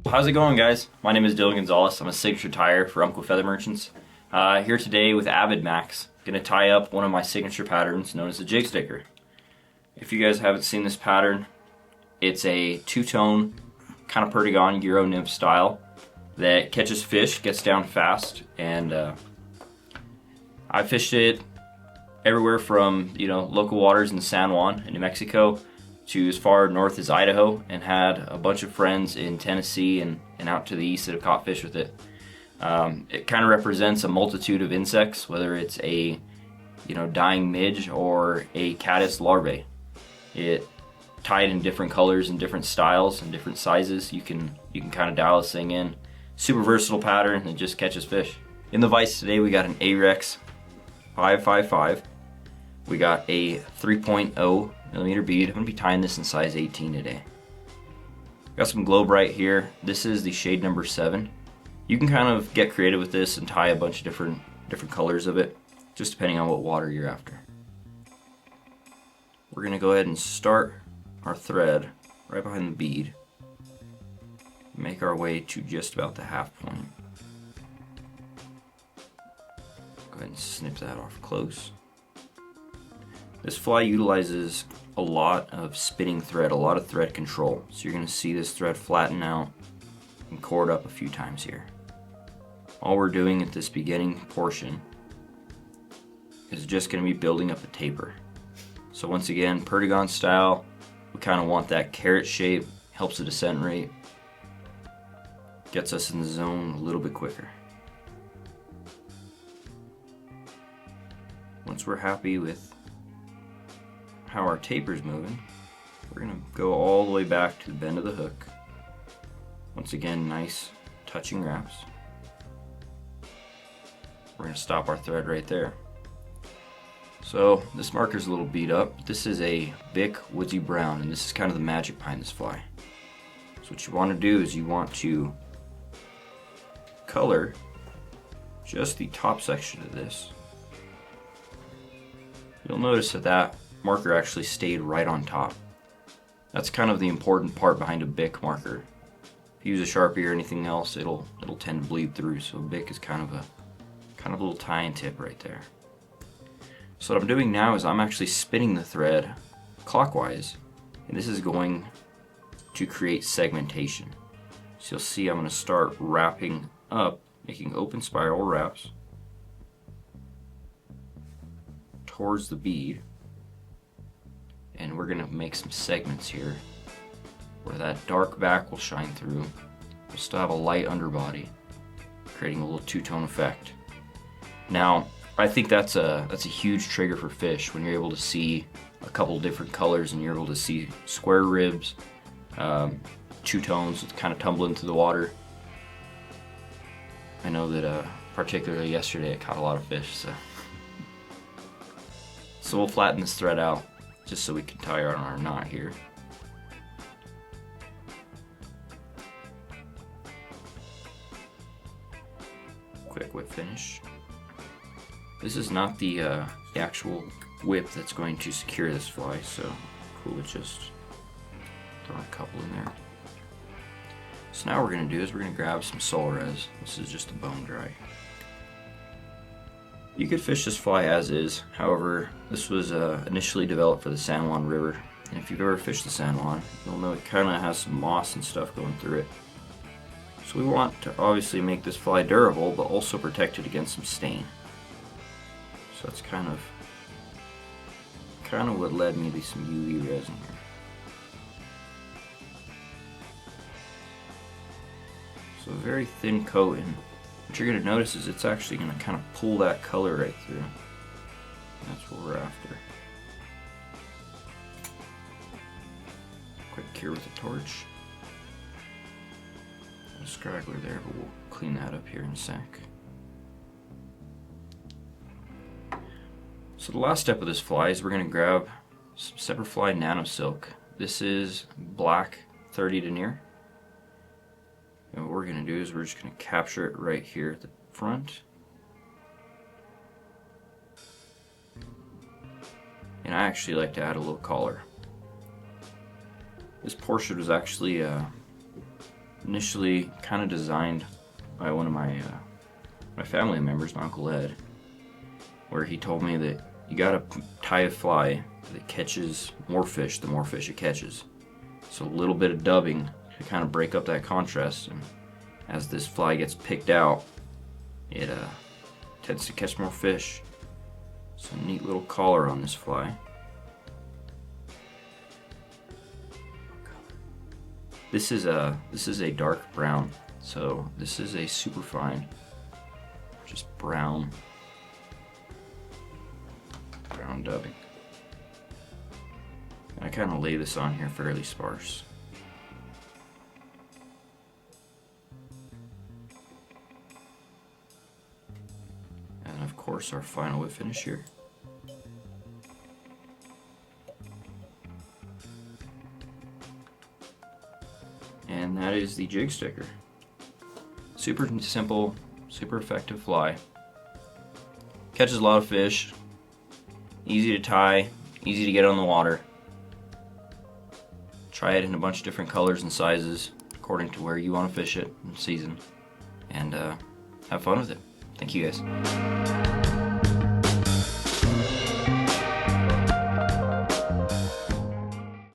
How's it going, guys? My name is Dylan Gonzales. I'm a signature tyer for Umpqua Feather Merchants. Here today with AvidMax. Gonna tie up one of my signature patterns known as the Jig Sticker. If you guys haven't seen this pattern, it's a two-tone kind of perdigon Euro nymph style that catches fish, gets down fast, and I fished it everywhere from local waters in San Juan in New Mexico to as far north as Idaho, and had a bunch of friends in Tennessee and out to the east that have caught fish with it. It kind of represents a multitude of insects, whether it's a dying midge or a caddis larvae. It tied in different colors and different styles and different sizes. You can kind of dial this thing in. Super versatile pattern that just catches fish. In the vise today we got an Ahrex 555. We got a 3.0 millimeter bead. I'm going to be tying this in size 18 today. Got some glow Brite here. This is the shade number 7. You can kind of get creative with this and tie a bunch of different colors of it, just depending on what water you're after. We're going to go ahead and start our thread right behind the bead. Make our way to just about the half point. Go ahead and snip that off close. This fly utilizes a lot of spinning thread, a lot of thread control. So you're going to see this thread flatten out and cord up a few times here. All we're doing at this beginning portion is just going to be building up a taper. So once again, perdigon style, we kind of want that carrot shape, helps the descent rate, gets us in the zone a little bit quicker. Once we're happy with how our taper's moving, we're going to go all the way back to the bend of the hook. Once again, nice touching wraps. We're going to stop our thread right there. So this marker's a little beat up. This is a Bic Woodsy Brown, and this is kind of the magic behind this fly. So what you want to do is you want to color just the top section of this. You'll notice that marker actually stayed right on top. That's kind of the important part behind a Bic marker. If you use a Sharpie or anything else, it'll tend to bleed through. So a Bic is kind of a little tying tip right there. So what I'm doing now is I'm actually spinning the thread clockwise, and this is going to create segmentation. So you'll see I'm going to start wrapping up, making open spiral wraps towards the bead, and we're going to make some segments here where that dark back will shine through. We'll still have a light underbody, creating a little two-tone effect. Now, I think that's a huge trigger for fish when you're able to see a couple different colors and you're able to see square ribs, two tones that kind of tumble into the water. I know that particularly yesterday I caught a lot of fish, so we'll flatten this thread out just so we can tie on our knot here. Quick whip finish. This is not the actual whip that's going to secure this fly, so cool with just throwing a couple in there. So now what we're going to do is we're going to grab some Solarez. This is just a bone dry. You could fish this fly as is, however, this was initially developed for the San Juan River, and if you've ever fished the San Juan, you'll know it kind of has some moss and stuff going through it. So we want to obviously make this fly durable, but also protect it against some stain. So that's kind of what led me to some UV resin here. So a very thin coat, and what you're going to notice is it's actually going to kind of pull that color right through. That's what we're after. Quick cure with a torch. A straggler there, but we'll clean that up here in a sec. So the last step of this fly is we're going to grab some Semperfli Nano Silk. This is black 30 denier. And what we're going to do is we're just going to capture it right here at the front. And I actually like to add a little collar. This portion was actually initially kind of designed by one of my family members, my Uncle Ed, where he told me that you gotta tie a fly that catches more fish the more fish it catches. So a little bit of dubbing to kind of break up that contrast, and as this fly gets picked out, it tends to catch more fish. It's a neat little collar on this fly. This is a dark brown, so this is a super fine, just brown dubbing. And I kind of lay this on here fairly sparse. And of course our final whip finish here. And that is the Jig Sticker. Super simple, super effective fly. Catches a lot of fish. Easy to tie, easy to get on the water. Try it in a bunch of different colors and sizes according to where you want to fish it in season. And have fun with it. Thank you guys.